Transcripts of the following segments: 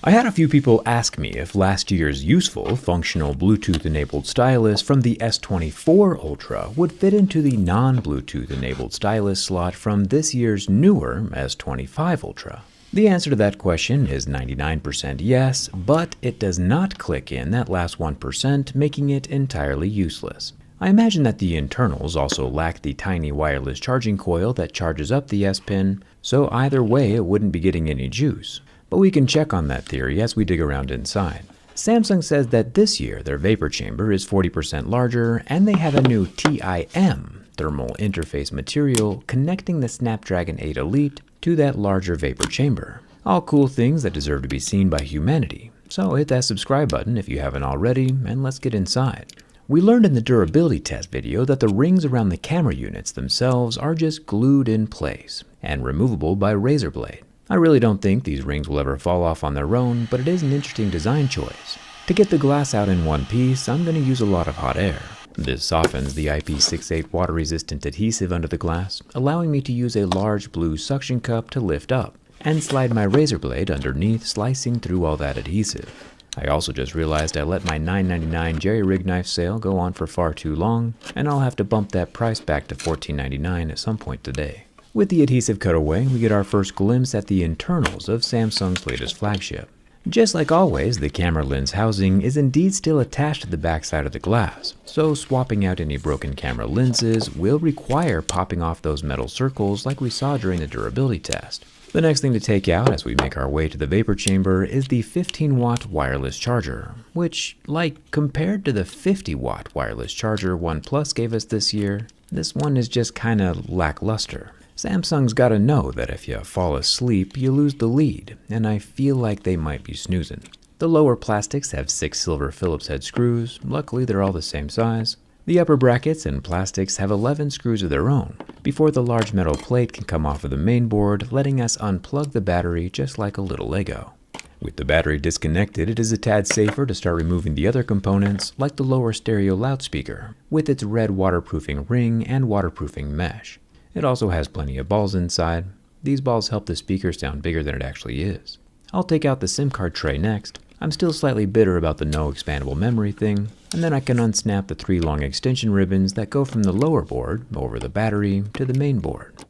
I had a few people ask me if last year's useful, functional Bluetooth-enabled stylus from the S24 Ultra would fit into the non-Bluetooth-enabled stylus slot from this year's newer S25 Ultra. The answer to that question is 99% yes, but it does not click in that last 1%, making it entirely useless. I imagine that the internals also lack the tiny wireless charging coil that charges up the S Pen, so either way it wouldn't be getting any juice. But we can check on that theory as we dig around inside. Samsung says that this year their vapor chamber is 40% larger and they have a new TIM, thermal interface material, connecting the Snapdragon 8 Elite to that larger vapor chamber. All cool things that deserve to be seen by humanity. So hit that subscribe button if you haven't already, and let's get inside. We learned in the durability test video that the rings around the camera units themselves are just glued in place and removable by razor blade. I really don't think these rings will ever fall off on their own, but it is an interesting design choice. To get the glass out in one piece, I'm going to use a lot of hot air. This softens the IP68 water-resistant adhesive under the glass, allowing me to use a large blue suction cup to lift up and slide my razor blade underneath, slicing through all that adhesive. I also just realized I let my $9.99 JerryRig knife sale go on for far too long, and I'll have to bump that price back to $14.99 at some point today. With the adhesive cut away, we get our first glimpse at the internals of Samsung's latest flagship. Just like always, the camera lens housing is indeed still attached to the backside of the glass, so swapping out any broken camera lenses will require popping off those metal circles like we saw during the durability test. The next thing to take out as we make our way to the vapor chamber is the 15-watt wireless charger, which, like compared to the 50-watt wireless charger OnePlus gave us this year, this one is just kinda lackluster. Samsung's gotta know that if you fall asleep, you lose the lead, and I feel like they might be snoozing. The lower plastics have 6 silver Phillips head screws, luckily they're all the same size. The upper brackets and plastics have 11 screws of their own, before the large metal plate can come off of the main board, letting us unplug the battery just like a little Lego. With the battery disconnected, it is a tad safer to start removing the other components, like the lower stereo loudspeaker, with its red waterproofing ring and waterproofing mesh. It also has plenty of balls inside. These balls help the speaker sound bigger than it actually is. I'll take out the SIM card tray next. I'm still slightly bitter about the no expandable memory thing, and then I can unsnap the 3 long extension ribbons that go from the lower board over the battery to the main board.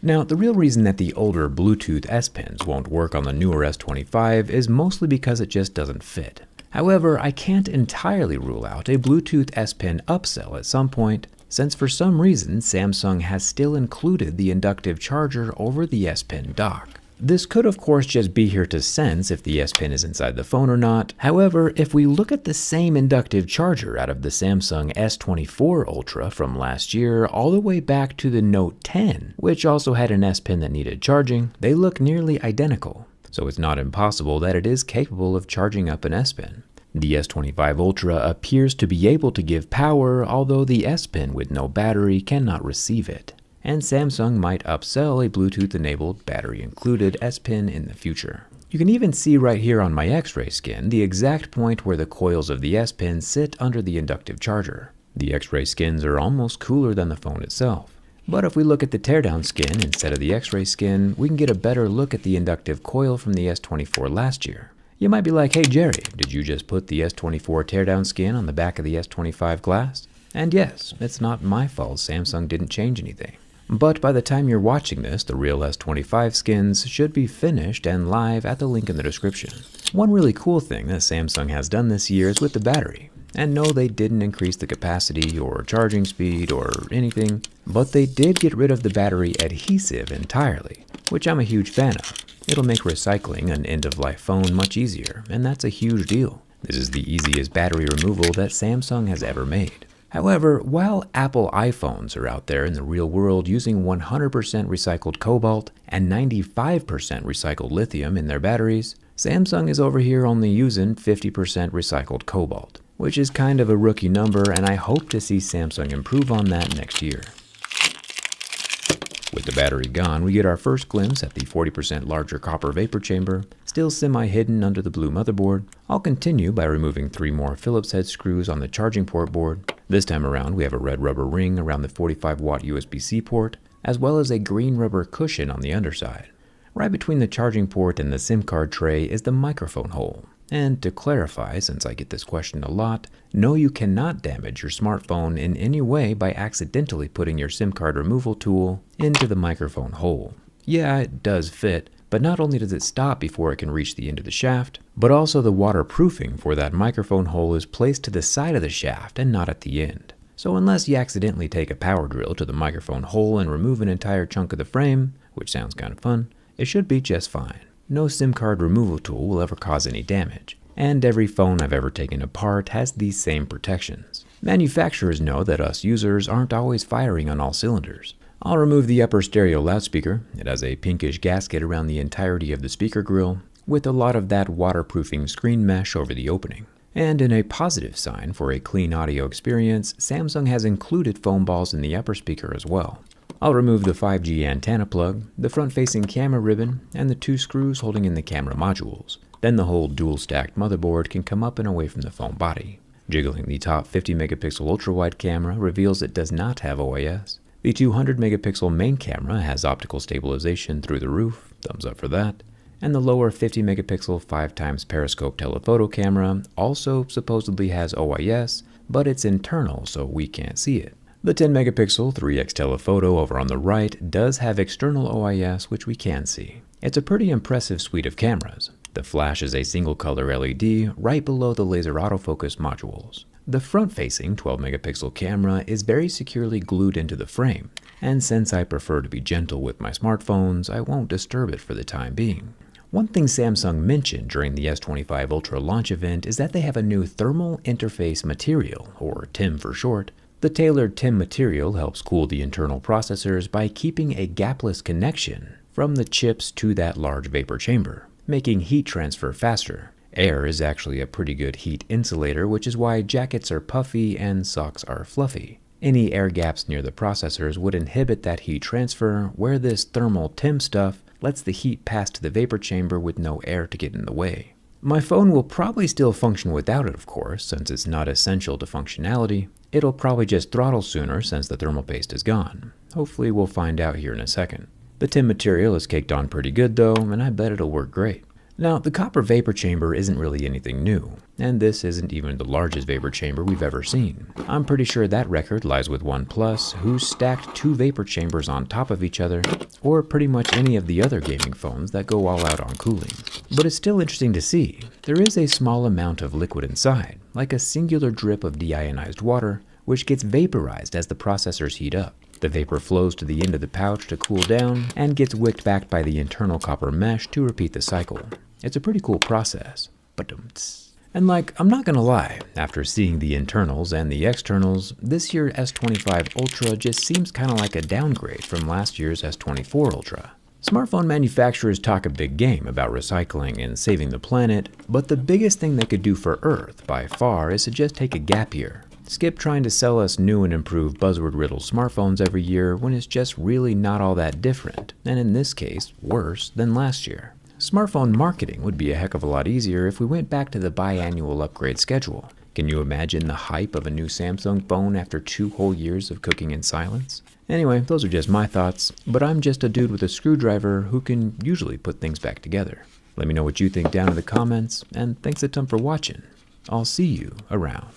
Now, the real reason that the older Bluetooth S Pens won't work on the newer S25 is mostly because it just doesn't fit. However, I can't entirely rule out a Bluetooth S Pen upsell at some point, since for some reason Samsung has still included the inductive charger over the S Pen dock. This could of course just be here to sense if the S Pen is inside the phone or not. However, if we look at the same inductive charger out of the Samsung S24 Ultra from last year all the way back to the Note 10, which also had an S Pen that needed charging, they look nearly identical. So it's not impossible that it is capable of charging up an S Pen. The S25 Ultra appears to be able to give power, although the S Pen with no battery cannot receive it. And Samsung might upsell a Bluetooth-enabled, battery-included S Pen in the future. You can even see right here on my X-ray skin the exact point where the coils of the S Pen sit under the inductive charger. The X-ray skins are almost cooler than the phone itself. But if we look at the teardown skin instead of the X-ray skin, we can get a better look at the inductive coil from the S24 last year. You might be like, hey Jerry, did you just put the S24 teardown skin on the back of the S25 glass? And yes, it's not my fault Samsung didn't change anything. But by the time you're watching this, the real S25 skins should be finished and live at the link in the description. One really cool thing that Samsung has done this year is with the battery. And no, they didn't increase the capacity or charging speed or anything, but they did get rid of the battery adhesive entirely, which I'm a huge fan of. It'll make recycling an end-of-life phone much easier, and that's a huge deal. This is the easiest battery removal that Samsung has ever made. However, while Apple iPhones are out there in the real world using 100% recycled cobalt and 95% recycled lithium in their batteries, Samsung is over here only using 50% recycled cobalt, which is kind of a rookie number, and I hope to see Samsung improve on that next year. With the battery gone, we get our first glimpse at the 40% larger copper vapor chamber, still semi-hidden under the blue motherboard. I'll continue by removing 3 more Phillips head screws on the charging port board. This time around, we have a red rubber ring around the 45-watt USB-C port, as well as a green rubber cushion on the underside. Right between the charging port and the SIM card tray is the microphone hole. And to clarify, since I get this question a lot, no, you cannot damage your smartphone in any way by accidentally putting your SIM card removal tool into the microphone hole. Yeah, it does fit, but not only does it stop before it can reach the end of the shaft, but also the waterproofing for that microphone hole is placed to the side of the shaft and not at the end. So unless you accidentally take a power drill to the microphone hole and remove an entire chunk of the frame, which sounds kind of fun, it should be just fine. No SIM card removal tool will ever cause any damage, and every phone I've ever taken apart has these same protections. Manufacturers know that us users aren't always firing on all cylinders. I'll remove the upper stereo loudspeaker. It has a pinkish gasket around the entirety of the speaker grill, with a lot of that waterproofing screen mesh over the opening. And in a positive sign for a clean audio experience, Samsung has included foam balls in the upper speaker as well. I'll remove the 5G antenna plug, the front-facing camera ribbon, and the 2 screws holding in the camera modules. Then the whole dual-stacked motherboard can come up and away from the phone body. Jiggling the top 50-megapixel ultra-wide camera reveals it does not have OIS. The 200-megapixel main camera has optical stabilization through the roof, thumbs up for that. And the lower 50-megapixel 5x periscope telephoto camera also supposedly has OIS, but it's internal so we can't see it. The 10-megapixel 3x telephoto over on the right does have external OIS, which we can see. It's a pretty impressive suite of cameras. The flash is a single-color LED right below the laser autofocus modules. The front-facing 12-megapixel camera is very securely glued into the frame, and since I prefer to be gentle with my smartphones, I won't disturb it for the time being. One thing Samsung mentioned during the S25 Ultra launch event is that they have a new thermal interface material, or TIM for short. The tailored TIM material helps cool the internal processors by keeping a gapless connection from the chips to that large vapor chamber, making heat transfer faster. Air is actually a pretty good heat insulator, which is why jackets are puffy and socks are fluffy. Any air gaps near the processors would inhibit that heat transfer, where this thermal TIM stuff lets the heat pass to the vapor chamber with no air to get in the way. My phone will probably still function without it, of course, since it's not essential to functionality. It'll probably just throttle sooner since the thermal paste is gone. Hopefully we'll find out here in a second. The TIM material is caked on pretty good though, and I bet it'll work great. Now, the copper vapor chamber isn't really anything new, and this isn't even the largest vapor chamber we've ever seen. I'm pretty sure that record lies with OnePlus, who stacked 2 vapor chambers on top of each other, or pretty much any of the other gaming phones that go all out on cooling. But it's still interesting to see. There is a small amount of liquid inside, like a singular drip of deionized water, which gets vaporized as the processors heat up. The vapor flows to the end of the pouch to cool down, and gets wicked back by the internal copper mesh to repeat the cycle. It's a pretty cool process. And I'm not gonna lie, after seeing the internals and the externals, this year's S25 Ultra just seems kinda like a downgrade from last year's S24 Ultra. Smartphone manufacturers talk a big game about recycling and saving the planet, but the biggest thing they could do for Earth, by far, is to just take a gap year. Skip trying to sell us new and improved buzzword-riddled smartphones every year when it's just really not all that different, and in this case, worse than last year. Smartphone marketing would be a heck of a lot easier if we went back to the biannual upgrade schedule. Can you imagine the hype of a new Samsung phone after 2 whole years of cooking in silence? Anyway, those are just my thoughts, but I'm just a dude with a screwdriver who can usually put things back together. Let me know what you think down in the comments, and thanks a ton for watching. I'll see you around.